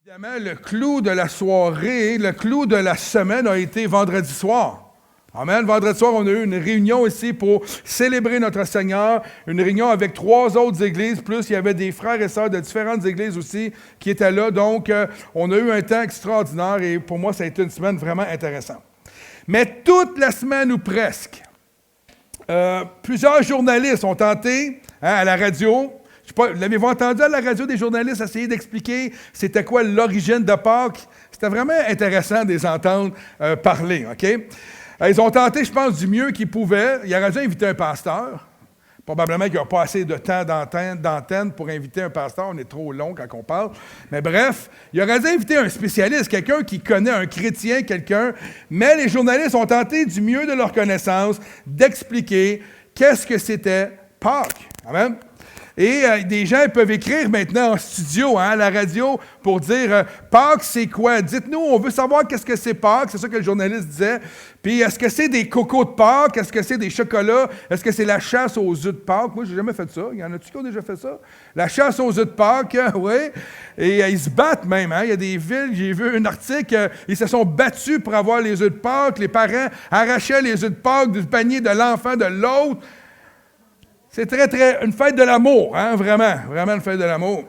Évidemment, le clou de la soirée, le clou de la semaine a été vendredi soir. Amen. Vendredi soir, on a eu une réunion ici pour célébrer notre Seigneur, une réunion avec 3 autres églises, plus il y avait des frères et sœurs de différentes églises aussi qui étaient là. Donc, on a eu un temps extraordinaire et pour moi, ça a été une semaine vraiment intéressante. Mais toute la semaine ou presque, plusieurs journalistes ont tenté à la radio. Je sais pas, l'avez-vous entendu à la radio des journalistes essayer d'expliquer c'était quoi l'origine de Pâques? C'était vraiment intéressant de les entendre parler, OK? Ils ont tenté, je pense, du mieux qu'ils pouvaient. Il aurait dû inviter un pasteur. Probablement qu'il n'y a pas assez de temps d'antenne pour inviter un pasteur. On est trop long quand on parle. Mais bref, il aurait dû inviter un spécialiste, quelqu'un qui connaît, un chrétien, quelqu'un. Mais les journalistes ont tenté du mieux de leur connaissance d'expliquer qu'est-ce que c'était Pâques. Amen. Et des gens peuvent écrire maintenant en studio, à la radio, pour dire Pâques, c'est quoi? Dites-nous, on veut savoir qu'est-ce que c'est Pâques. C'est ça que le journaliste disait. Puis, est-ce que c'est des cocos de Pâques? Est-ce que c'est des chocolats? Est-ce que c'est la chasse aux œufs de Pâques? Moi, je n'ai jamais fait ça. Il y en a-tu qui ont déjà fait ça? La chasse aux œufs de Pâques, oui. Et ils se battent même. Hein? Il y a des villes, j'ai vu un article, ils se sont battus pour avoir les œufs de Pâques. Les parents arrachaient les œufs de Pâques du panier de l'enfant de l'autre. C'est une fête de l'amour, hein, vraiment une fête de l'amour.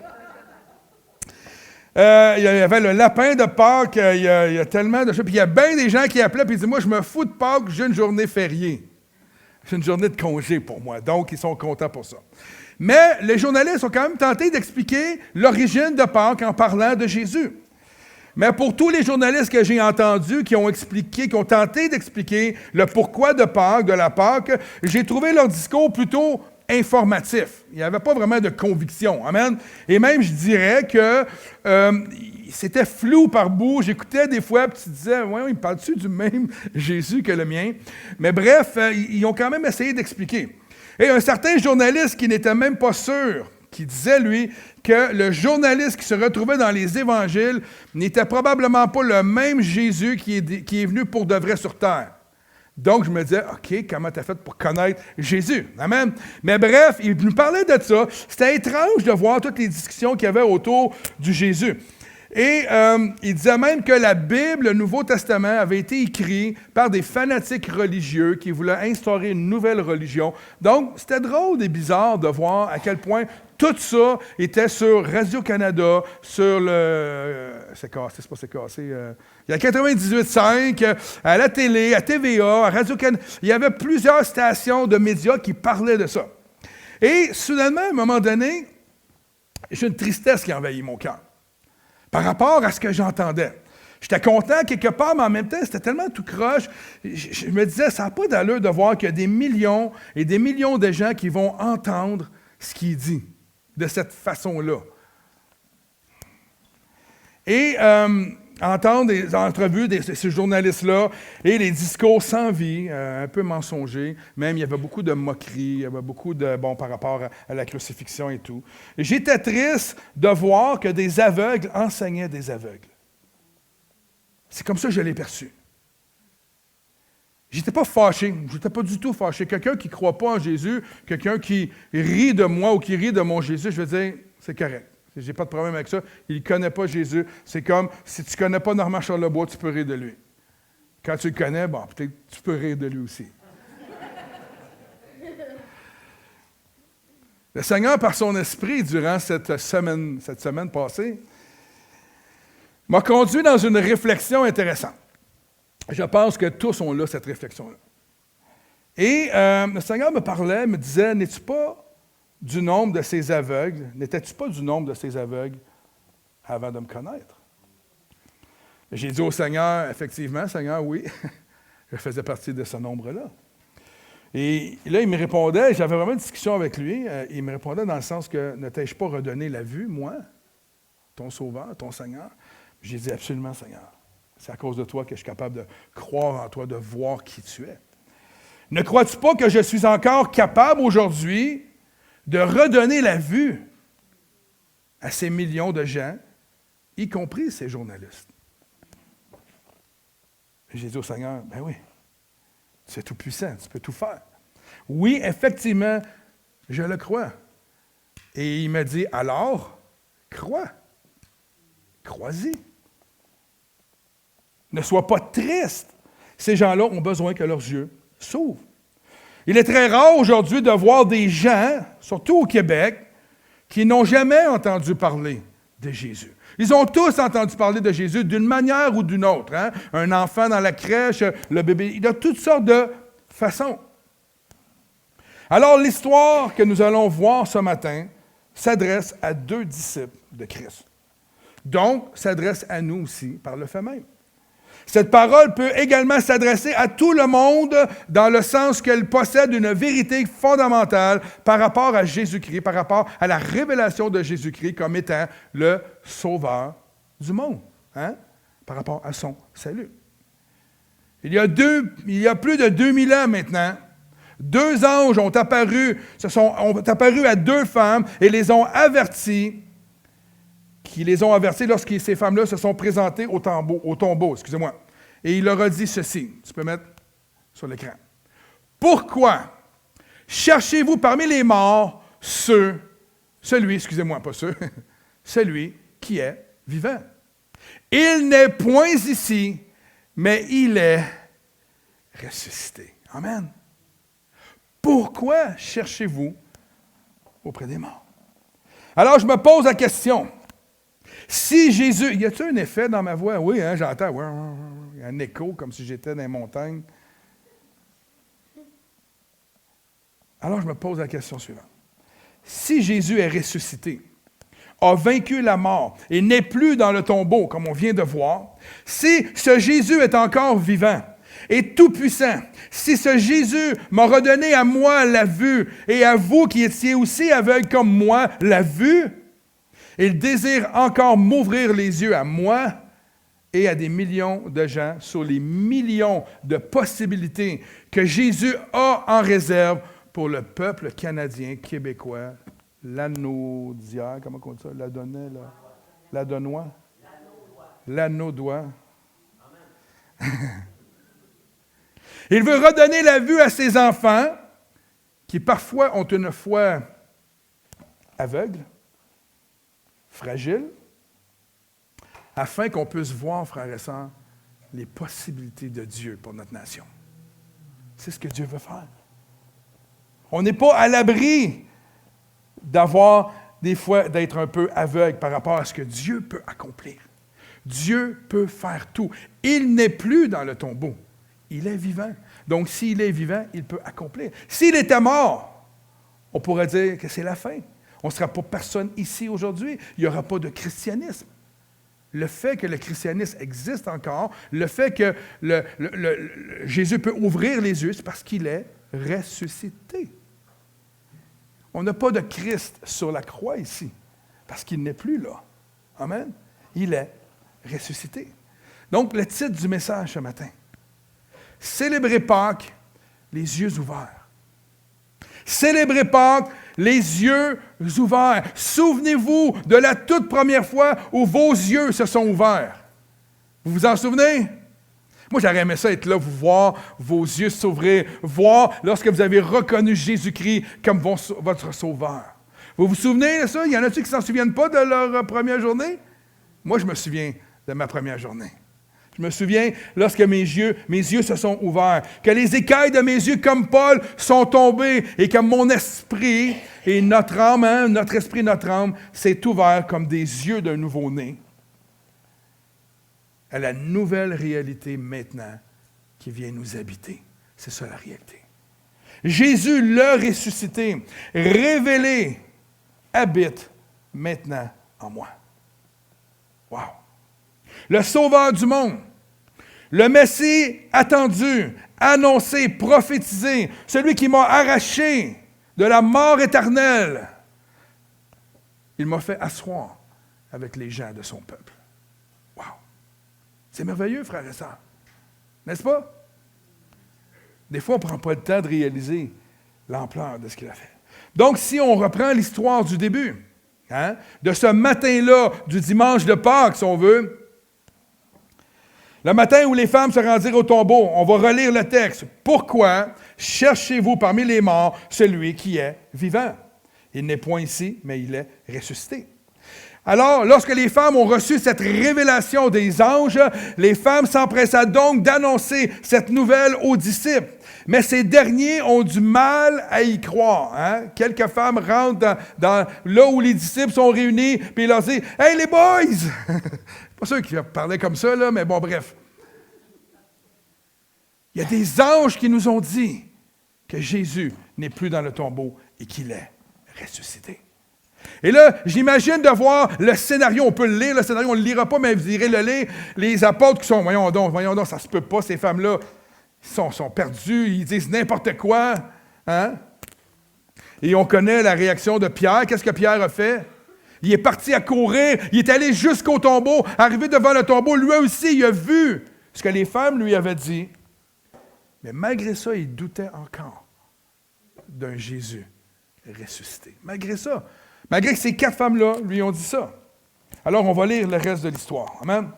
Il y avait le lapin de Pâques, il y a tellement de choses. Puis il y a bien des gens qui appelaient et disent, moi, je me fous de Pâques, j'ai une journée fériée. C'est une journée de congé pour moi, donc ils sont contents pour ça. Mais les journalistes ont quand même tenté d'expliquer l'origine de Pâques en parlant de Jésus. Mais pour tous les journalistes que j'ai entendus, qui ont tenté d'expliquer le pourquoi de Pâques, de la Pâques, j'ai trouvé leur discours plutôt informatif. Il n'y avait pas vraiment de conviction. Amen. Et même, je dirais que c'était flou par bout. J'écoutais des fois, puis tu disais, ouais, il parle-tu du même Jésus que le mien? Mais bref, ils ont quand même essayé d'expliquer. Et un certain journaliste qui n'était même pas sûr, qui disait, lui, que le journaliste qui se retrouvait dans les évangiles n'était probablement pas le même Jésus qui est venu pour de vrai sur terre. Donc, je me disais, OK, comment tu as fait pour connaître Jésus? Amen. Mais bref, il nous parlait de ça. C'était étrange de voir toutes les discussions qu'il y avait autour du Jésus. Et il disait même que la Bible, le Nouveau Testament, avait été écrit par des fanatiques religieux qui voulaient instaurer une nouvelle religion. Donc, c'était drôle et bizarre de voir à quel point tout ça était sur Radio-Canada, sur le... c'est pas CKC. Il y a 98.5, à la télé, à TVA, à Radio-Canada. Il y avait plusieurs stations de médias qui parlaient de ça. Et soudainement, à un moment donné, j'ai une tristesse qui envahit mon cœur par rapport à ce que j'entendais. J'étais content quelque part, mais en même temps, c'était tellement tout croche. Je me disais, ça n'a pas d'allure de voir qu'il y a des millions et des millions de gens qui vont entendre ce qu'il dit de cette façon-là. Et entendre des entrevues de ces journalistes-là et les discours sans vie, un peu mensongers. Même, il y avait beaucoup de moqueries, il y avait beaucoup de, par rapport à la crucifixion et tout. Et j'étais triste de voir que des aveugles enseignaient des aveugles. C'est comme ça que je l'ai perçu. J'étais pas fâché, j'étais pas du tout fâché. Quelqu'un qui ne croit pas en Jésus, quelqu'un qui rit de moi ou qui rit de mon Jésus, je veux dire, c'est correct. Je n'ai pas de problème avec ça. Il ne connaît pas Jésus. C'est comme, si tu ne connais pas Normand Charlebois, tu peux rire de lui. Quand tu le connais, peut-être tu peux rire de lui aussi. Le Seigneur, par son esprit, durant cette semaine passée, m'a conduit dans une réflexion intéressante. Je pense que tous ont là cette réflexion-là. Et le Seigneur me parlait, me disait, n'es-tu pas du nombre de ces aveugles, n'étais-tu pas du nombre de ces aveugles avant de me connaître? J'ai dit au Seigneur, effectivement, Seigneur, oui, je faisais partie de ce nombre-là. Et là, il me répondait, j'avais vraiment une discussion avec lui, il me répondait dans le sens que, ne t'ai-je pas redonné la vue, moi, ton Sauveur, ton Seigneur? J'ai dit, absolument, Seigneur. C'est à cause de toi que je suis capable de croire en toi, de voir qui tu es. Ne crois-tu pas que je suis encore capable aujourd'hui de redonner la vue à ces millions de gens, y compris ces journalistes? J'ai dit au Seigneur, ben oui, tu es tout puissant, tu peux tout faire. Oui, effectivement, je le crois. Et il m'a dit, alors, crois. crois-y. Ne sois pas triste. Ces gens-là ont besoin que leurs yeux s'ouvrent. Il est très rare aujourd'hui de voir des gens, surtout au Québec, qui n'ont jamais entendu parler de Jésus. Ils ont tous entendu parler de Jésus d'une manière ou d'une autre. Hein? Un enfant dans la crèche, le bébé, il y a toutes sortes de façons. Alors, l'histoire que nous allons voir ce matin s'adresse à 2 disciples de Christ. Donc, s'adresse à nous aussi par le fait même. Cette parole peut également s'adresser à tout le monde dans le sens qu'elle possède une vérité fondamentale par rapport à Jésus-Christ, par rapport à la révélation de Jésus-Christ comme étant le sauveur du monde, hein? Par rapport à son salut. Il y a plus de 2000 ans maintenant, 2 anges ont apparu à 2 femmes et les ont avertis lorsque ces femmes-là se sont présentées au tombeau. Et il leur a dit ceci. Tu peux mettre sur l'écran. Pourquoi cherchez-vous parmi les morts celui qui est vivant? Il n'est point ici, mais il est ressuscité. Amen. Pourquoi cherchez-vous auprès des morts? Alors, je me pose la question. Si Jésus... Y a-t-il un effet dans ma voix? Oui, hein, j'entends. Il y a un écho, comme si j'étais dans les montagnes. Alors, je me pose la question suivante. Si Jésus est ressuscité, a vaincu la mort et n'est plus dans le tombeau, comme on vient de voir, si ce Jésus est encore vivant et tout-puissant, si ce Jésus m'a redonné à moi la vue et à vous qui étiez aussi aveugles comme moi la vue, il désire encore m'ouvrir les yeux à moi et à des millions de gens sur les millions de possibilités que Jésus a en réserve pour le peuple canadien, québécois, l'Anaudière, comment on dit ça? L'Adonois? L'Anaudois. Il veut redonner la vue à ses enfants qui parfois ont une foi aveugle, fragile, afin qu'on puisse voir, frères et sœurs, les possibilités de Dieu pour notre nation. C'est ce que Dieu veut faire. On n'est pas à l'abri d'avoir des fois d'être un peu aveugle par rapport à ce que Dieu peut accomplir. Dieu peut faire tout. Il n'est plus dans le tombeau. Il est vivant. Donc, s'il est vivant, il peut accomplir. S'il était mort, on pourrait dire que c'est la fin. On ne sera pas personne ici aujourd'hui. Il n'y aura pas de christianisme. Le fait que le christianisme existe encore, le fait que Jésus peut ouvrir les yeux, c'est parce qu'il est ressuscité. On n'a pas de Christ sur la croix ici, parce qu'il n'est plus là. Amen. Il est ressuscité. Donc, le titre du message ce matin, célébrer Pâques, les yeux ouverts. Célébrer Pâques, les yeux ouverts. Souvenez-vous de la toute première fois où vos yeux se sont ouverts. Vous vous en souvenez? Moi, j'aurais aimé ça être là, vous voir, vos yeux s'ouvrir, voir lorsque vous avez reconnu Jésus-Christ comme votre sauveur. Vous vous souvenez de ça? Il y en a-t-il qui ne s'en souviennent pas de leur première journée? Moi, je me souviens de ma première journée. Je me souviens lorsque mes yeux se sont ouverts, que les écailles de mes yeux, comme Paul, sont tombées et que mon esprit et notre âme, notre esprit, notre âme, s'est ouvert comme des yeux d'un nouveau-né à la nouvelle réalité maintenant qui vient nous habiter. C'est ça la réalité. Jésus, le ressuscité, révélé, habite maintenant en moi. Wow! Le Sauveur du monde, le Messie attendu, annoncé, prophétisé, celui qui m'a arraché de la mort éternelle, il m'a fait asseoir avec les gens de son peuple. Wow! C'est merveilleux, frères et sœurs. N'est-ce pas? Des fois, on ne prend pas le temps de réaliser l'ampleur de ce qu'il a fait. Donc, si on reprend l'histoire du début, de ce matin-là, du dimanche de Pâques, si on veut, le matin où les femmes se rendirent au tombeau, on va relire le texte. Pourquoi cherchez-vous parmi les morts celui qui est vivant? Il n'est point ici, mais il est ressuscité. Alors, lorsque les femmes ont reçu cette révélation des anges, les femmes s'empressa donc d'annoncer cette nouvelle aux disciples. Mais ces derniers ont du mal à y croire. Hein? Quelques femmes rentrent dans là où les disciples sont réunis, puis ils leur disent « Hey les boys! » Pas sûr qu'ils parlaient comme ça, là, mais bon, bref. Il y a des anges qui nous ont dit que Jésus n'est plus dans le tombeau et qu'il est ressuscité. Et là, j'imagine de voir le scénario. On peut le lire, le scénario, on ne le lira pas, mais vous irez le lire. Les apôtres qui sont, voyons donc, ça ne se peut pas, ces femmes-là, ils sont perdus, ils disent n'importe quoi. Hein? Et on connaît la réaction de Pierre. Qu'est-ce que Pierre a fait? Il est parti à courir, il est allé jusqu'au tombeau. Arrivé devant le tombeau, lui aussi, il a vu ce que les femmes lui avaient dit. Mais malgré ça, il doutait encore d'un Jésus ressuscité. Malgré ça. Malgré que ces 4 femmes-là lui ont dit ça. Alors, on va lire le reste de l'histoire. Amen.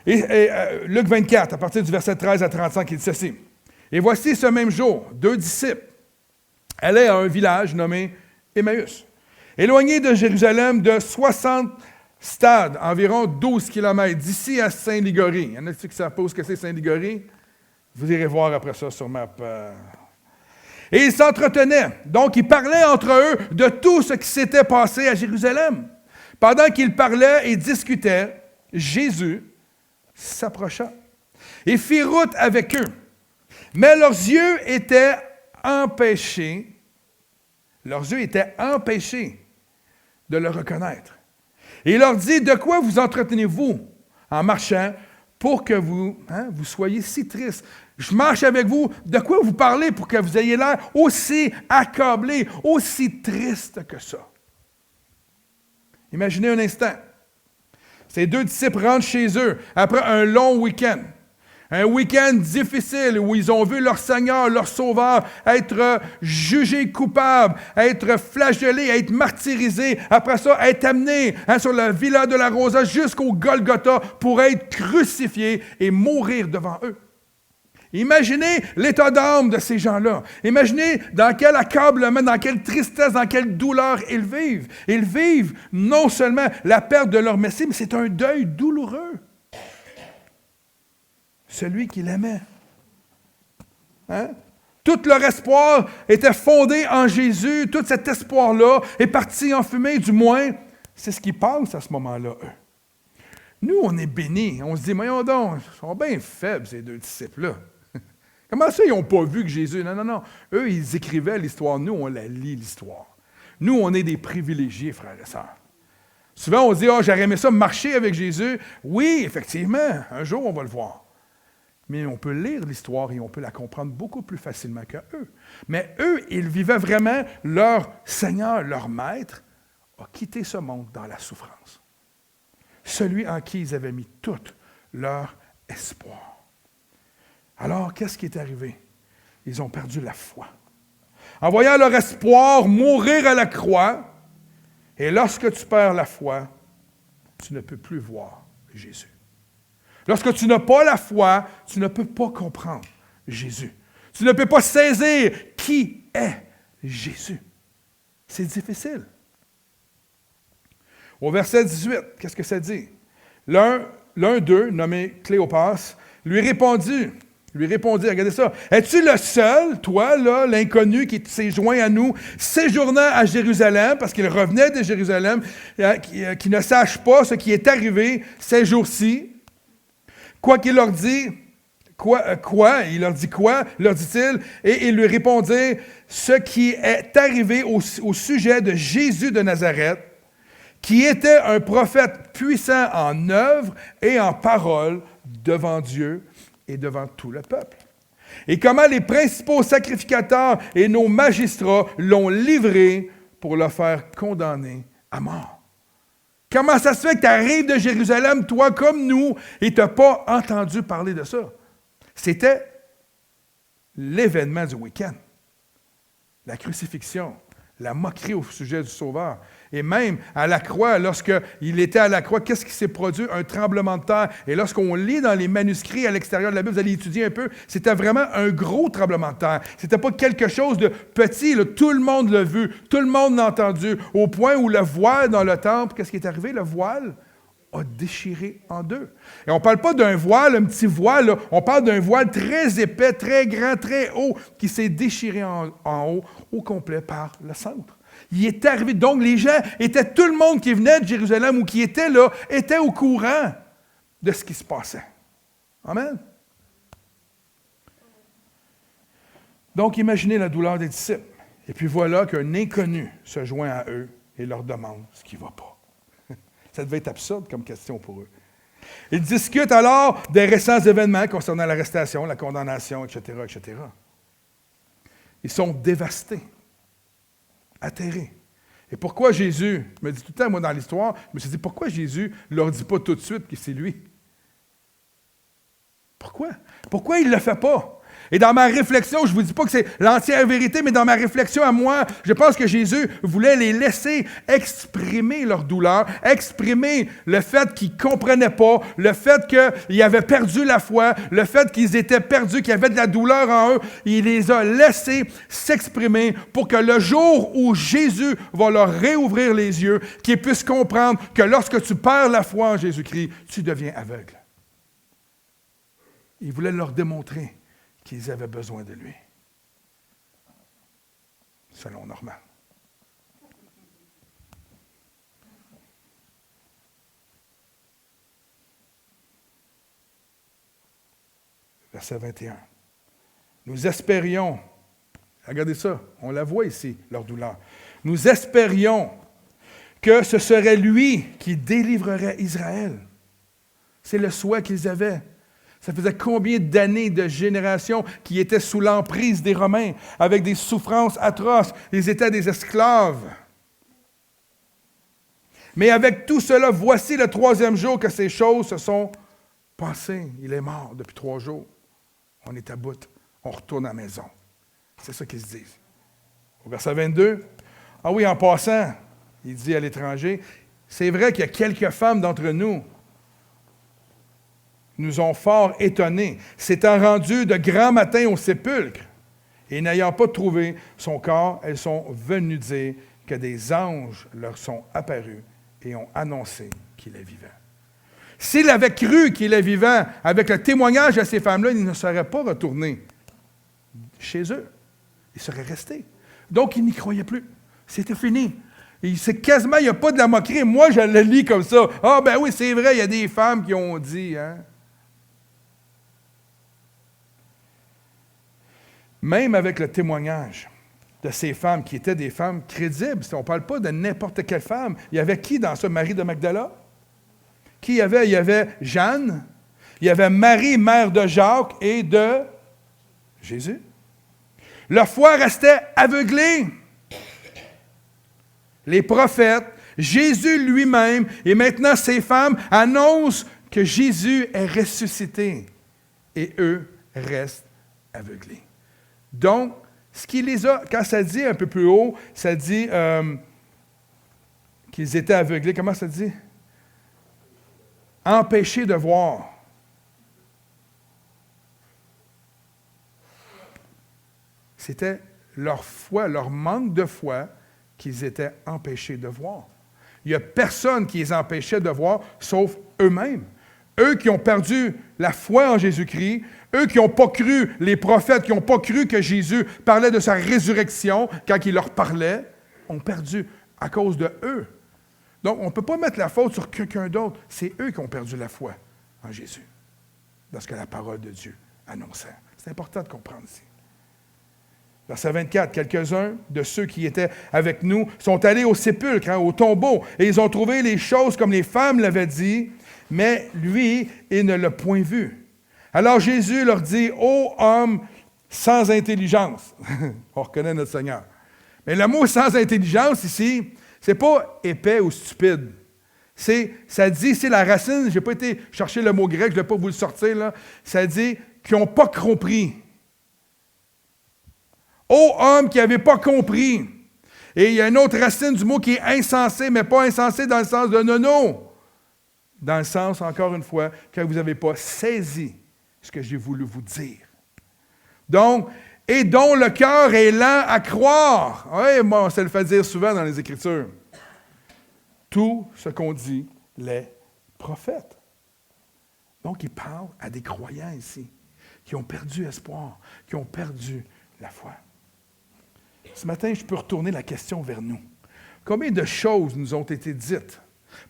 Et Luc 24, à partir du verset 13 à 35, il dit ceci. « Et voici ce même jour, 2 disciples allaient à un village nommé Emmaüs, éloigné de Jérusalem de 60 stades, environ 12 kilomètres, d'ici à Saint-Ligorie. » Il y en a qui savent pas ce que c'est Saint-Ligorie? Vous irez voir après ça sur map. Et ils s'entretenaient. Donc, ils parlaient entre eux de tout ce qui s'était passé à Jérusalem. Pendant qu'ils parlaient et discutaient, Jésus s'approcha et fit route avec eux. Mais leurs yeux étaient empêchés. Leurs yeux étaient empêchés de le reconnaître. Et il leur dit, « De quoi vous entretenez-vous en marchant pour que vous soyez si tristes? Je marche avec vous. De quoi vous parlez pour que vous ayez l'air aussi accablé, aussi triste que ça? » Imaginez un instant. Ces 2 disciples rentrent chez eux après un long week-end. Un week-end difficile où ils ont vu leur Seigneur, leur Sauveur, être jugé coupable, être flagellé, être martyrisé. Après ça, être amené sur la Villa de la Rosa jusqu'au Golgotha pour être crucifié et mourir devant eux. Imaginez l'état d'âme de ces gens-là. Imaginez dans quel accablement, dans quelle tristesse, dans quelle douleur ils vivent. Ils vivent non seulement la perte de leur Messie, mais c'est un deuil douloureux. Celui qui l'aimait. Hein? Tout leur espoir était fondé en Jésus. Tout cet espoir-là est parti en fumée, du moins, c'est ce qu'ils pensent à ce moment-là, eux. Nous, on est bénis. On se dit, voyons donc, ils sont bien faibles, ces 2 disciples-là. Comment ça, ils n'ont pas vu que Jésus... Non. Eux, ils écrivaient l'histoire. Nous, on la lit, l'histoire. Nous, on est des privilégiés, frères et sœurs. Souvent, on se dit, j'aurais aimé ça marcher avec Jésus. Oui, effectivement, un jour, on va le voir. Mais on peut lire l'histoire et on peut la comprendre beaucoup plus facilement qu'eux. Mais eux, ils vivaient vraiment leur Seigneur, leur Maître, a quitté ce monde dans la souffrance. Celui en qui ils avaient mis tout leur espoir. Alors, qu'est-ce qui est arrivé? Ils ont perdu la foi. En voyant leur espoir mourir à la croix, et lorsque tu perds la foi, tu ne peux plus voir Jésus. Lorsque tu n'as pas la foi, tu ne peux pas comprendre Jésus. Tu ne peux pas saisir qui est Jésus. C'est difficile. Au verset 18, qu'est-ce que ça dit? L'un d'eux, nommé Cléopas, lui répondit, regardez ça, « Es-tu le seul, toi, là, l'inconnu qui s'est joint à nous, séjournant à Jérusalem, parce qu'il revenait de Jérusalem, qui ne sache pas ce qui est arrivé ces jours-ci? » Quoi qu'il leur dit, il leur dit quoi, leur dit-il, et il lui répondit, « Ce qui est arrivé au sujet de Jésus de Nazareth, qui était un prophète puissant en œuvre et en parole devant Dieu et devant tout le peuple. Et comment les principaux sacrificateurs et nos magistrats l'ont livré pour le faire condamner à mort. » Comment ça se fait que tu arrives de Jérusalem, toi comme nous, et tu n'as pas entendu parler de ça? C'était l'événement du week-end. La crucifixion, La moquerie au sujet du Sauveur. Et même à la croix, lorsqu'il était à la croix, qu'est-ce qui s'est produit? Un tremblement de terre. Et lorsqu'on lit dans les manuscrits à l'extérieur de la Bible, vous allez étudier un peu, c'était vraiment un gros tremblement de terre. C'était pas quelque chose de petit. Là. Tout le monde l'a vu, tout le monde l'a entendu, au point où le voile dans le temple, qu'est-ce qui est arrivé? Le voile a déchiré en deux. Et on ne parle pas d'un voile, un petit voile, là. On parle d'un voile très épais, très grand, très haut, qui s'est déchiré en haut, au complet, par le centre. Il est arrivé, donc les gens tout le monde qui venait de Jérusalem ou qui était là, était au courant de ce qui se passait. Amen. Donc, imaginez la douleur des disciples. Et puis voilà qu'un inconnu se joint à eux et leur demande ce qui ne va pas. Ça devait être absurde comme question pour eux. Ils discutent alors des récents événements concernant l'arrestation, la condamnation, etc., etc. Ils sont dévastés, atterrés. Et pourquoi Jésus, je me dis tout le temps, moi, dans l'histoire, je me suis dit, pourquoi Jésus ne leur dit pas tout de suite que c'est lui? Pourquoi? Pourquoi il ne le fait pas? Et dans ma réflexion, je ne vous dis pas que c'est l'entière vérité, mais dans ma réflexion à moi, je pense que Jésus voulait les laisser exprimer leur douleur, exprimer le fait qu'ils ne comprenaient pas, le fait qu'ils avaient perdu la foi, le fait qu'ils étaient perdus, qu'il y avait de la douleur en eux. Il les a laissés s'exprimer pour que le jour où Jésus va leur réouvrir les yeux, qu'ils puissent comprendre que lorsque tu perds la foi en Jésus-Christ, tu deviens aveugle. Il voulait leur démontrer qu'ils avaient besoin de lui, selon Normand. Verset 21. Nous espérions, regardez ça, on la voit ici, leur douleur. Nous espérions que ce serait lui qui délivrerait Israël. C'est le souhait qu'ils avaient. Ça faisait combien d'années, de générations qui étaient sous l'emprise des Romains, avec des souffrances atroces. Ils étaient des esclaves. Mais avec tout cela, voici le 3e jour que ces choses se sont passées. Il est mort depuis 3 jours. On est à bout. On retourne à la maison. C'est ça qu'ils se disent. Au verset 22, ah oui, en passant, il dit à l'étranger, c'est vrai qu'il y a quelques femmes d'entre nous ont fort étonnés, s'étant rendues de grand matin au sépulcre, et n'ayant pas trouvé son corps, elles sont venues dire que des anges leur sont apparus et ont annoncé qu'il est vivant. S'il avait cru qu'il est vivant, avec le témoignage de ces femmes-là, il ne serait pas retourné chez eux. Il serait resté. Donc, il n'y croyait plus. C'était fini. C'est quasiment, il n'y a pas de la moquerie. Moi, je le lis comme ça. Ah, ben oui, c'est vrai, il y a des femmes qui ont dit, hein. Même avec le témoignage de ces femmes qui étaient des femmes crédibles, on ne parle pas de n'importe quelle femme. Il y avait qui dans ça? Marie de Magdala? Qui y avait? Il y avait Jeanne, il y avait Marie, mère de Jacques et de Jésus. Leur foi restait aveuglée. Les prophètes, Jésus lui-même et maintenant ces femmes annoncent que Jésus est ressuscité et eux restent aveuglés. Donc, ce qui les a, quand ça dit un peu plus haut, ça dit qu'ils étaient aveuglés. Comment ça dit? Empêchés de voir. C'était leur foi, leur manque de foi qu'ils étaient empêchés de voir. Il n'y a personne qui les empêchait de voir, sauf eux-mêmes. Eux qui ont perdu la foi en Jésus-Christ, eux qui n'ont pas cru, les prophètes qui n'ont pas cru que Jésus parlait de sa résurrection quand il leur parlait, ont perdu à cause de eux. Donc, on ne peut pas mettre la faute sur quelqu'un d'autre. C'est eux qui ont perdu la foi en Jésus, dans ce que la parole de Dieu annonçait. C'est important de comprendre ici. Verset 24, quelques-uns de ceux qui étaient avec nous sont allés au sépulcre, au tombeau, et ils ont trouvé les choses comme les femmes l'avaient dit, mais lui, il ne l'a point vu. Alors Jésus leur dit, « Ô homme sans intelligence! » On reconnaît notre Seigneur. Mais le mot « sans intelligence » ici, c'est pas épais ou stupide. Ça dit, c'est la racine, je n'ai pas été chercher le mot grec, je ne vais pas vous le sortir, là. Ça dit qu'ils n'ont pas compris. Ô homme qui n'avait pas compris. Et il y a une autre racine du mot qui est insensé, mais pas insensé dans le sens de nono. Dans le sens, encore une fois, que vous n'avez pas saisi ce que j'ai voulu vous dire. Donc, et dont le cœur est lent à croire. Oui, moi, on se le fait dire souvent dans les Écritures. Tout ce qu'ont dit les prophètes. Donc, il parle à des croyants ici, qui ont perdu espoir, qui ont perdu la foi. Ce matin, je peux retourner la question vers nous. Combien de choses nous ont été dites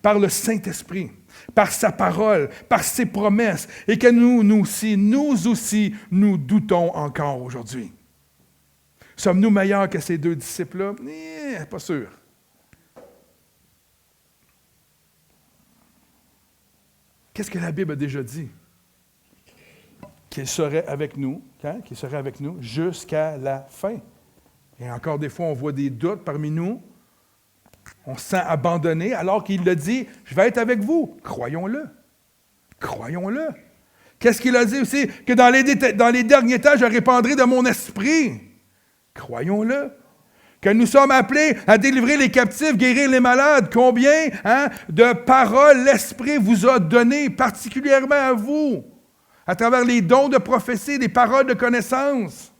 par le Saint-Esprit, par sa parole, par ses promesses, et que nous aussi, nous doutons encore aujourd'hui? Sommes-nous meilleurs que ces deux disciples-là? Pas sûr. Qu'est-ce que la Bible a déjà dit? Qu'il serait avec nous, qu'il serait avec nous jusqu'à la fin. Et encore des fois, on voit des doutes parmi nous. On se sent abandonné, alors qu'il le dit, je vais être avec vous. Croyons-le. Croyons-le. Qu'est-ce qu'il a dit aussi? Que dans les derniers temps, je répandrai de mon esprit. Croyons-le. Que nous sommes appelés à délivrer les captifs, guérir les malades. Combien de paroles l'Esprit vous a donné, particulièrement à vous, à travers les dons de prophétie, des paroles de connaissance,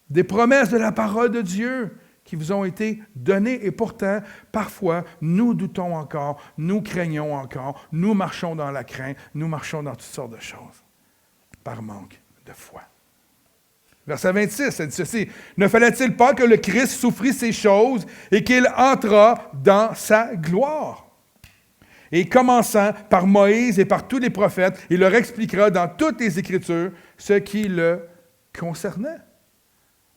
des promesses de la parole de Dieu qui vous ont été données. Et pourtant, parfois, nous doutons encore, nous craignons encore, nous marchons dans la crainte, nous marchons dans toutes sortes de choses, par manque de foi. Verset 26, ça dit ceci. « Ne fallait-il pas que le Christ souffrit ces choses et qu'il entra dans sa gloire? » Et commençant par Moïse et par tous les prophètes, il leur expliquera dans toutes les Écritures ce qui le concernait.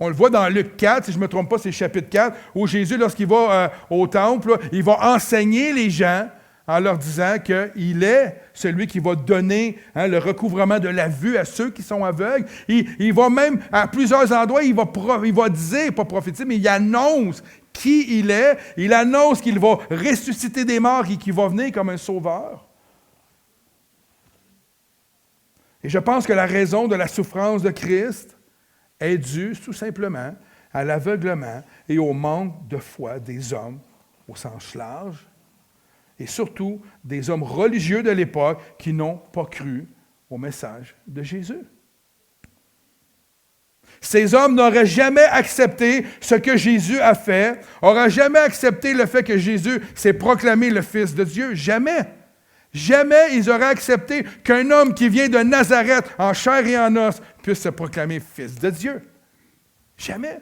On le voit dans Luc 4, si je ne me trompe pas, c'est chapitre 4, où Jésus, lorsqu'il va au temple, là, il va enseigner les gens en leur disant qu'il est celui qui va donner le recouvrement de la vue à ceux qui sont aveugles. Il va même, à plusieurs endroits, il va dire, pas prophétiser, mais il annonce qui il est. Il annonce qu'il va ressusciter des morts et qu'il va venir comme un sauveur. Et je pense que la raison de la souffrance de Christ est due tout simplement à l'aveuglement et au manque de foi des hommes au sens large, et surtout des hommes religieux de l'époque qui n'ont pas cru au message de Jésus. Ces hommes n'auraient jamais accepté ce que Jésus a fait, n'auraient jamais accepté le fait que Jésus s'est proclamé le Fils de Dieu. Jamais. Jamais ils auraient accepté qu'un homme qui vient de Nazareth en chair et en os puisse se proclamer Fils de Dieu. Jamais.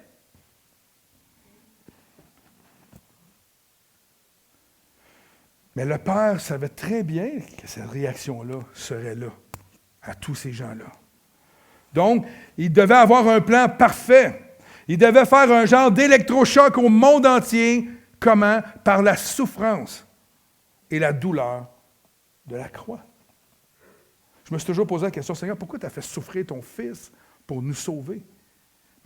Mais le Père savait très bien que cette réaction-là serait là, à tous ces gens-là. Donc, il devait avoir un plan parfait. Il devait faire un genre d'électrochoc au monde entier. Comment? Par la souffrance et la douleur de la croix. Je me suis toujours posé la question, Seigneur, pourquoi tu as fait souffrir ton Fils pour nous sauver?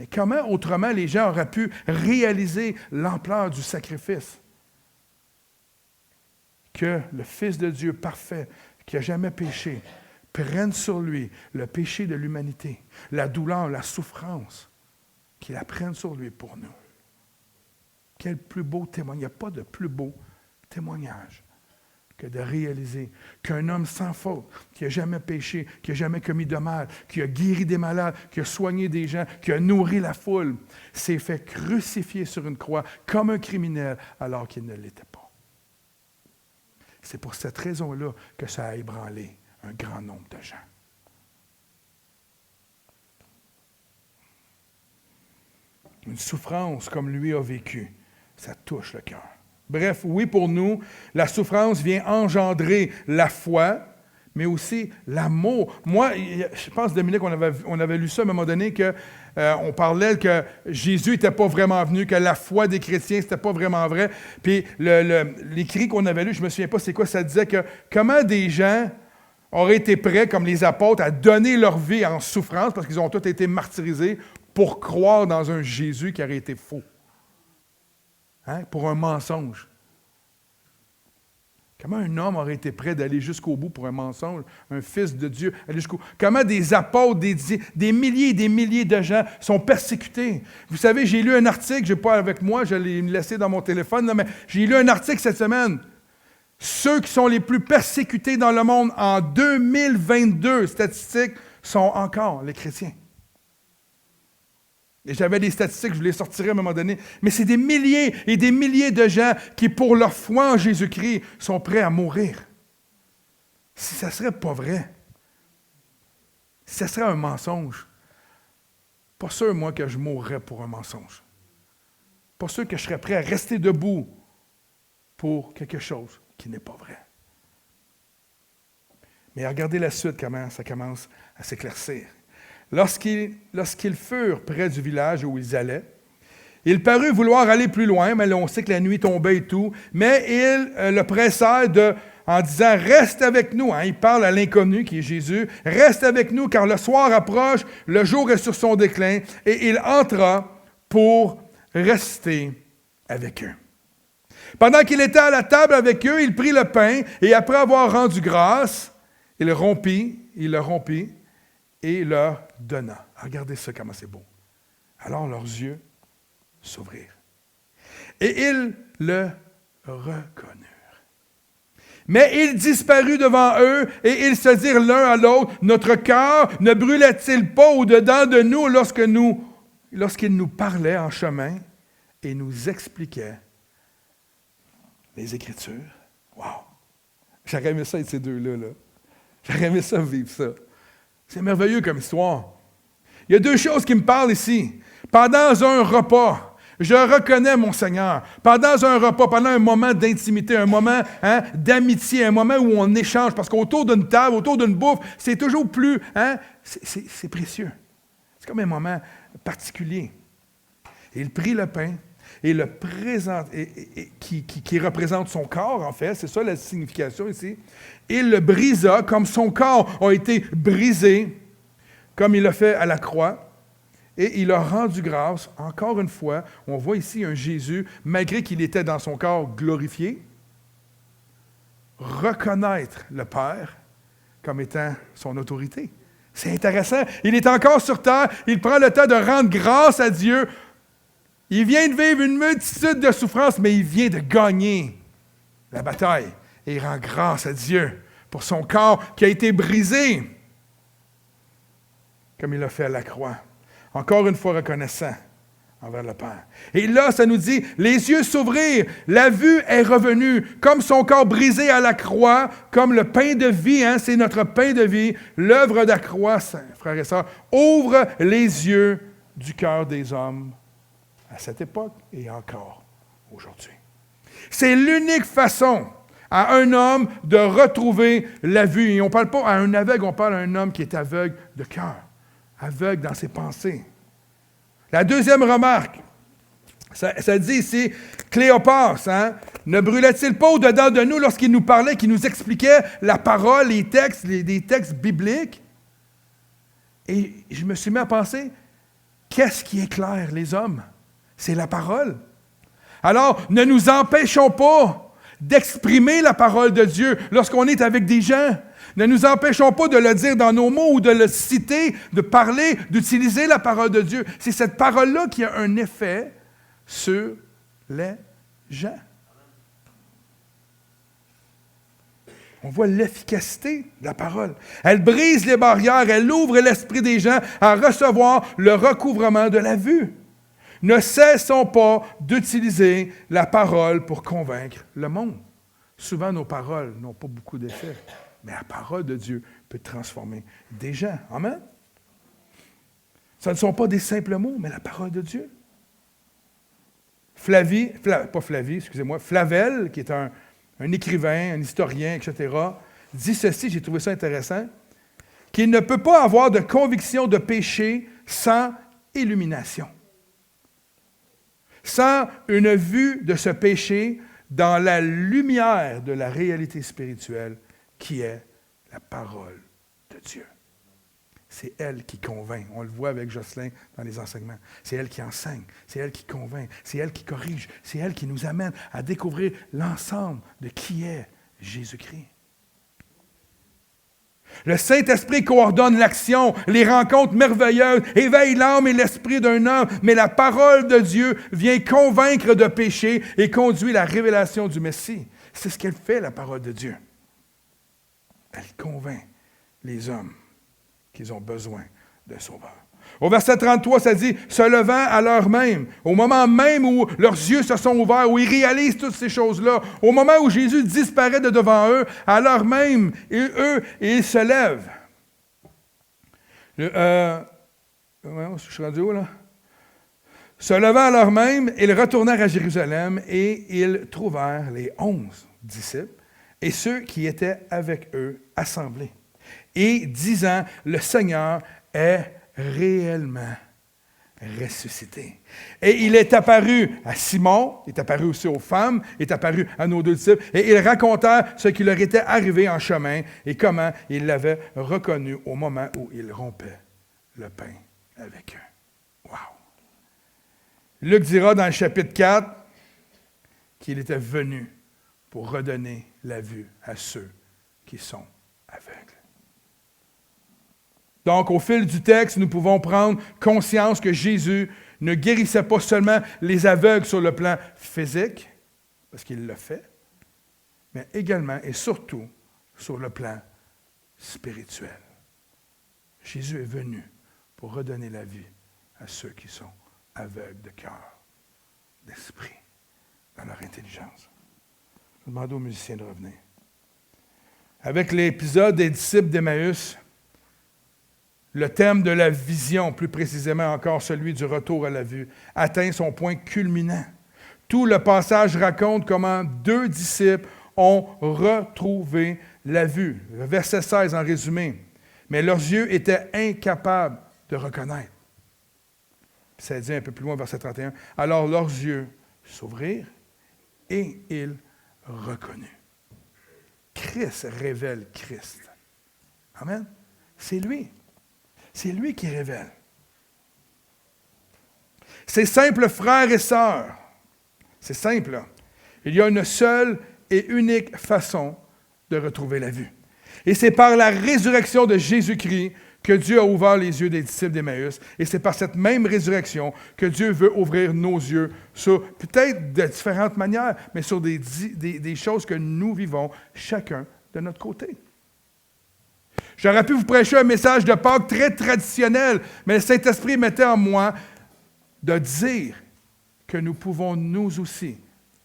Mais comment autrement les gens auraient pu réaliser l'ampleur du sacrifice? Que le Fils de Dieu parfait, qui n'a jamais péché, prenne sur lui le péché de l'humanité, la douleur, la souffrance, qu'il la prenne sur lui pour nous. Quel plus beau témoignage. Il n'y a pas de plus beau témoignage que de réaliser qu'un homme sans faute, qui n'a jamais péché, qui n'a jamais commis de mal, qui a guéri des malades, qui a soigné des gens, qui a nourri la foule, s'est fait crucifier sur une croix comme un criminel alors qu'il ne l'était pas. C'est pour cette raison-là que ça a ébranlé un grand nombre de gens. Une souffrance comme lui a vécu, ça touche le cœur. Bref, oui, pour nous, la souffrance vient engendrer la foi, mais aussi l'amour. Moi, je pense, Dominique, on avait lu ça à un moment donné, on parlait que Jésus n'était pas vraiment venu, que la foi des chrétiens, c'était pas vraiment vrai. Puis l'écrit qu'on avait lu, je ne me souviens pas c'est quoi, ça disait que comment des gens auraient été prêts, comme les apôtres, à donner leur vie en souffrance, parce qu'ils ont tous été martyrisés, pour croire dans un Jésus qui aurait été faux. Pour un mensonge. Comment un homme aurait été prêt d'aller jusqu'au bout pour un mensonge, un fils de Dieu, aller jusqu'au bout? Comment des apôtres, des milliers et des milliers de gens sont persécutés? Vous savez, j'ai lu un article, je n'ai pas avec moi, je l'ai laissé dans mon téléphone, là, mais j'ai lu un article cette semaine. Ceux qui sont les plus persécutés dans le monde en 2022, statistiques, sont encore les chrétiens. Et j'avais des statistiques, je vous les sortirai à un moment donné. Mais c'est des milliers et des milliers de gens qui, pour leur foi en Jésus-Christ, sont prêts à mourir. Si ça ne serait pas vrai, si ça serait un mensonge, pas sûr, moi, que je mourrais pour un mensonge. Pas sûr que je serais prêt à rester debout pour quelque chose qui n'est pas vrai. Mais regardez la suite, comment ça commence à s'éclaircir. Lorsqu'ils furent près du village où ils allaient, il parut vouloir aller plus loin, mais là, on sait que la nuit tombait et tout, mais ils le pressèrent en disant « Reste avec nous ». Il parle à l'inconnu qui est Jésus. « Reste avec nous, car le soir approche, le jour est sur son déclin. » Et il entra pour rester avec eux. Pendant qu'il était à la table avec eux, il prit le pain, et après avoir rendu grâce, il le rompit, et leur donna. Regardez ça, comment c'est beau. Alors leurs yeux s'ouvrirent. Et ils le reconnurent. Mais il disparut devant eux, et ils se dirent l'un à l'autre, « Notre cœur ne brûlait-il pas au-dedans de nous lorsqu'il nous parlait en chemin et nous expliquait les Écritures? » Wow! J'aurais aimé ça être ces deux-là. Là. J'aurais aimé ça vivre ça. C'est merveilleux comme histoire. Il y a deux choses qui me parlent ici. Pendant un repas, je reconnais mon Seigneur. Pendant un repas, pendant un moment d'intimité, un moment d'amitié, un moment où on échange, parce qu'autour d'une table, autour d'une bouffe, c'est toujours plus... c'est précieux. C'est comme un moment particulier. Il prit le pain et le présente, qui représente son corps, en fait, c'est ça la signification ici. Il le brisa, comme son corps a été brisé, comme il l'a fait à la croix, et il a rendu grâce. Encore une fois, on voit ici un Jésus, malgré qu'il était dans son corps glorifié, reconnaître le Père comme étant son autorité. C'est intéressant. Il est encore sur terre, il prend le temps de rendre grâce à Dieu. Il vient de vivre une multitude de souffrances, mais il vient de gagner la bataille. Et il rend grâce à Dieu pour son corps qui a été brisé, comme il l'a fait à la croix. Encore une fois reconnaissant envers le Père. Et là, ça nous dit, les yeux s'ouvrirent, la vue est revenue, comme son corps brisé à la croix, comme le pain de vie, c'est notre pain de vie, l'œuvre de la croix, frères et sœurs, ouvre les yeux du cœur des hommes à cette époque et encore aujourd'hui. C'est l'unique façon à un homme de retrouver la vue. Et on ne parle pas à un aveugle, on parle à un homme qui est aveugle de cœur, aveugle dans ses pensées. La deuxième remarque, ça dit ici, Cléopas, ne brûlait-il pas au-dedans de nous lorsqu'il nous parlait, qu'il nous expliquait la parole, les textes, des textes bibliques? Et je me suis mis à penser, qu'est-ce qui éclaire les hommes? C'est la parole. Alors, ne nous empêchons pas d'exprimer la parole de Dieu lorsqu'on est avec des gens. Ne nous empêchons pas de le dire dans nos mots ou de le citer, de parler, d'utiliser la parole de Dieu. C'est cette parole-là qui a un effet sur les gens. On voit l'efficacité de la parole. Elle brise les barrières, elle ouvre l'esprit des gens à recevoir le recouvrement de la vue. Ne cessons pas d'utiliser la parole pour convaincre le monde. Souvent, nos paroles n'ont pas beaucoup d'effet, mais la parole de Dieu peut transformer des gens. Amen? Ce ne sont pas des simples mots, mais la parole de Dieu. Flavel, qui est un écrivain, un historien, etc., dit ceci, j'ai trouvé ça intéressant, qu'il ne peut pas avoir de conviction de péché sans illumination. Sans une vue de ce péché dans la lumière de la réalité spirituelle qui est la parole de Dieu. C'est elle qui convainc. On le voit avec Jocelyn dans les enseignements. C'est elle qui enseigne, c'est elle qui convainc, c'est elle qui corrige, c'est elle qui nous amène à découvrir l'ensemble de qui est Jésus-Christ. Le Saint-Esprit coordonne l'action, les rencontres merveilleuses, éveille l'âme et l'esprit d'un homme, mais la parole de Dieu vient convaincre de péché et conduit la révélation du Messie. C'est ce qu'elle fait, la parole de Dieu. Elle convainc les hommes qu'ils ont besoin d'un sauveur. Au verset 33, ça dit « Se levant à l'heure même », au moment même où leurs yeux se sont ouverts, où ils réalisent toutes ces choses-là, au moment où Jésus disparaît de devant eux, à l'heure même, ils se lèvent. Je suis rendu où, là? Se levant à l'heure même, ils retournèrent à Jérusalem et ils trouvèrent les 11 disciples et ceux qui étaient avec eux assemblés. Et disant, le Seigneur est réellement ressuscité. Et il est apparu à Simon, il est apparu aussi aux femmes, il est apparu à nos 2 disciples, et ils racontèrent ce qui leur était arrivé en chemin et comment ils l'avaient reconnu au moment où ils rompaient le pain avec eux. Wow! Luc dira dans le chapitre 4 qu'il était venu pour redonner la vue à ceux qui sont aveugles. Donc, au fil du texte, nous pouvons prendre conscience que Jésus ne guérissait pas seulement les aveugles sur le plan physique, parce qu'il l'a fait, mais également et surtout sur le plan spirituel. Jésus est venu pour redonner la vie à ceux qui sont aveugles de cœur, d'esprit, dans leur intelligence. Je demande aux musiciens de revenir. Avec l'épisode des disciples d'Emmaüs, le thème de la vision, plus précisément encore celui du retour à la vue, atteint son point culminant. Tout le passage raconte comment 2 disciples ont retrouvé la vue. Le verset 16 en résumé. Mais leurs yeux étaient incapables de reconnaître. Puis ça dit un peu plus loin, verset 31. Alors leurs yeux s'ouvrirent et ils reconnurent. Christ révèle Christ. Amen. C'est lui. C'est lui qui révèle. Ses simples frères et sœurs, c'est simple, là. Il y a une seule et unique façon de retrouver la vue. Et c'est par la résurrection de Jésus-Christ que Dieu a ouvert les yeux des disciples d'Emmaüs. Et c'est par cette même résurrection que Dieu veut ouvrir nos yeux sur, peut-être de différentes manières, mais sur des choses que nous vivons chacun de notre côté. J'aurais pu vous prêcher un message de Pâques très traditionnel, mais le Saint-Esprit mettait en moi de dire que nous pouvons nous aussi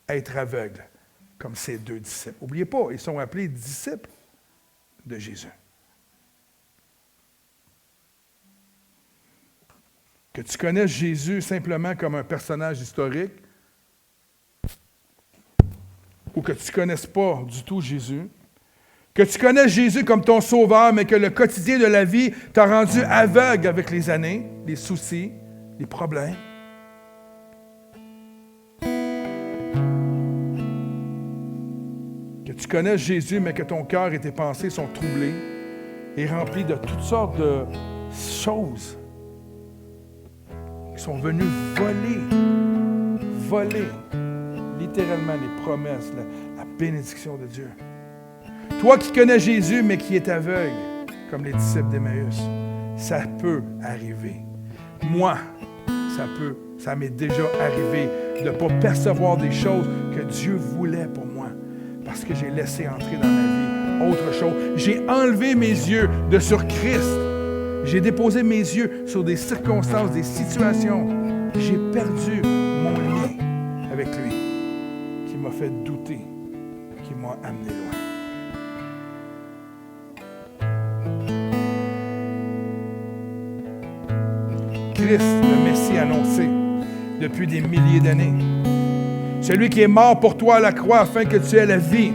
être aveugles, comme ces 2 disciples. N'oubliez pas, ils sont appelés disciples de Jésus. Que tu connaisses Jésus simplement comme un personnage historique, ou que tu ne connaisses pas du tout Jésus, que tu connaisses Jésus comme ton sauveur, mais que le quotidien de la vie t'a rendu aveugle avec les années, les soucis, les problèmes. Que tu connaisses Jésus, mais que ton cœur et tes pensées sont troublés et remplis de toutes sortes de choses qui sont venues voler littéralement les promesses, la bénédiction de Dieu. Toi qui connais Jésus, mais qui es aveugle, comme les disciples d'Emmaüs, ça peut arriver. Moi, ça m'est déjà arrivé de ne pas percevoir des choses que Dieu voulait pour moi, parce que j'ai laissé entrer dans ma vie autre chose. J'ai enlevé mes yeux de sur Christ. J'ai déposé mes yeux sur des circonstances, des situations. J'ai perdu mon lien avec lui, qui m'a fait douter, qui m'a amené loin. Christ, le Messie annoncé depuis des milliers d'années. Celui qui est mort pour toi à la croix afin que tu aies la vie.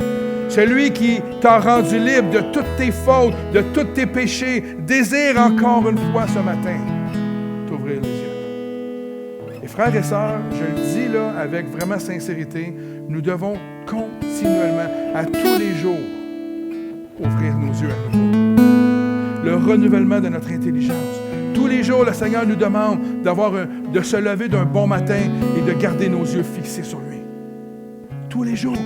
Celui qui t'a rendu libre de toutes tes fautes, de tous tes péchés, désire encore une fois ce matin t'ouvrir les yeux. Et frères et sœurs, je le dis là avec vraiment sincérité, nous devons continuellement, à tous les jours, ouvrir nos yeux à nouveau. Le renouvellement de notre intelligence. Tous les jours, le Seigneur nous demande de se lever d'un bon matin et de garder nos yeux fixés sur lui. Tous les jours.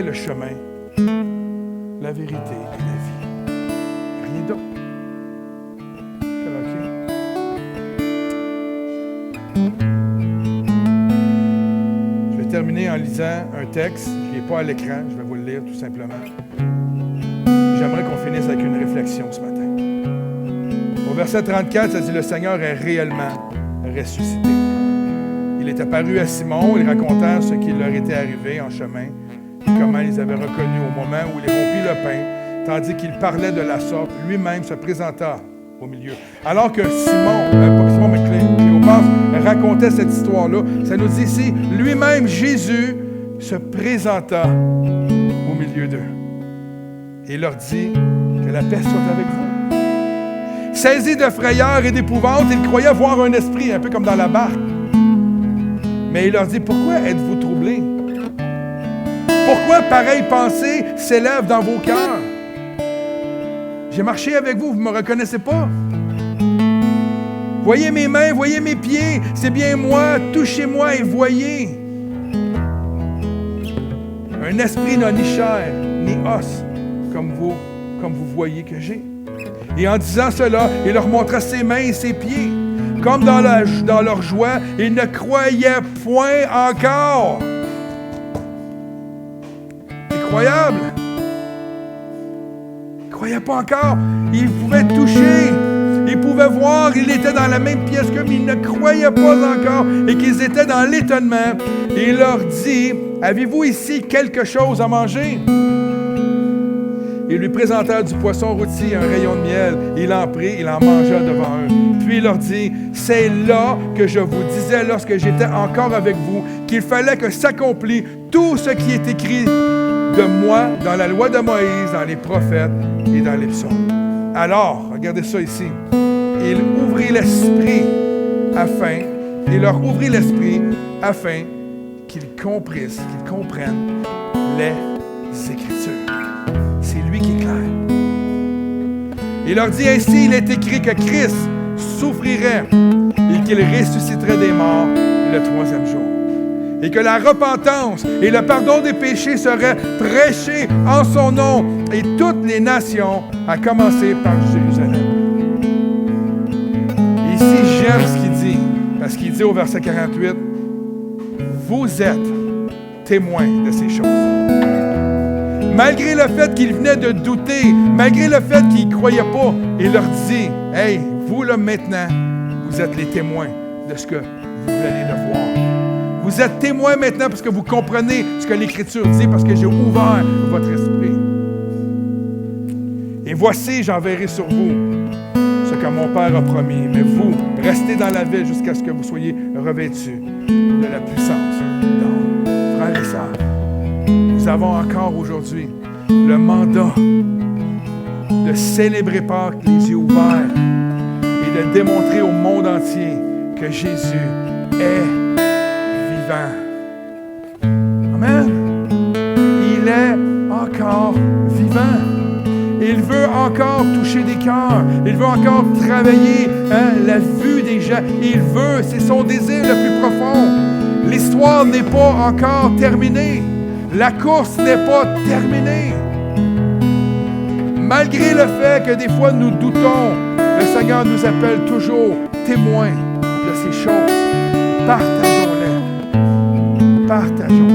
le chemin, la vérité et la vie. Rien d'autre. Je vais terminer en lisant un texte. Il n'est pas à l'écran, je vais vous le lire tout simplement. J'aimerais qu'on finisse avec une réflexion ce matin. Au verset 34, ça dit « Le Seigneur est réellement ressuscité. Il est apparu à Simon, il raconta ce qui leur était arrivé en chemin, et comment ils avaient reconnu au moment où il rompit le pain, tandis qu'il parlait de la sorte, lui-même se présenta au milieu. » Alors que Simon Cléopas racontait cette histoire-là, ça nous dit ici, lui-même, Jésus, se présenta au milieu d'eux. Et il leur dit que la paix soit avec vous. Saisis de frayeur et d'épouvante, ils croyaient voir un esprit, un peu comme dans la barque. Mais il leur dit, pourquoi êtes-vous troublés? Pourquoi pareille pensée s'élève dans vos cœurs? J'ai marché avec vous, vous ne me reconnaissez pas? Voyez mes mains, voyez mes pieds, c'est bien moi, touchez-moi et voyez. Un esprit n'a ni chair, ni os, comme vous voyez que j'ai. Et en disant cela, il leur montra ses mains et ses pieds. Comme dans leur joie, ils ne croyaient point encore. Incroyable! Ils ne croyaient pas encore. Ils pouvaient toucher. Ils pouvaient voir. Ils étaient dans la même pièce qu'eux, mais ils ne croyaient pas encore et qu'ils étaient dans l'étonnement. Et il leur dit, « Avez-vous ici quelque chose à manger? » Ils lui présentèrent du poisson rôti, un rayon de miel. Il en prit, il en mangea devant eux. Puis il leur dit, « C'est là que je vous disais lorsque j'étais encore avec vous, qu'il fallait que s'accomplisse tout ce qui est écrit de moi dans la loi de Moïse, dans les prophètes et dans les psaumes. » Alors, regardez ça ici, il leur ouvrit l'esprit afin qu'ils comprennent les Écritures. C'est lui qui est clair. Il leur dit ainsi, il est écrit que Christ souffrirait et qu'il ressusciterait des morts le 3e jour. Et que la repentance et le pardon des péchés seraient prêchés en son nom et toutes les nations, à commencer par Jérusalem. Ici, j'aime ce qu'il dit, parce qu'il dit au verset 48, « Vous êtes témoins de ces choses. » Malgré le fait qu'ils venaient de douter, malgré le fait qu'ils ne croyaient pas, il leur dit, « Hey, vous là maintenant, vous êtes les témoins de ce que vous allez le voir. Vous êtes témoins maintenant parce que vous comprenez ce que l'Écriture dit, parce que j'ai ouvert votre esprit. Et voici, j'enverrai sur vous ce que mon Père a promis. Mais vous, restez dans la ville jusqu'à ce que vous soyez revêtus de la puissance. Donc, frères et sœurs, nous avons encore aujourd'hui le mandat de célébrer Pâques les yeux ouverts et de démontrer au monde entier que Jésus est vivant. Amen. Il est encore vivant. Il veut encore toucher des cœurs. Il veut encore travailler la vue des gens. Il veut, c'est son désir le plus profond. L'histoire n'est pas encore terminée. La course n'est pas terminée. Malgré le fait que des fois nous doutons, le Seigneur nous appelle toujours témoins de ces choses. Partageons-les. Partageons.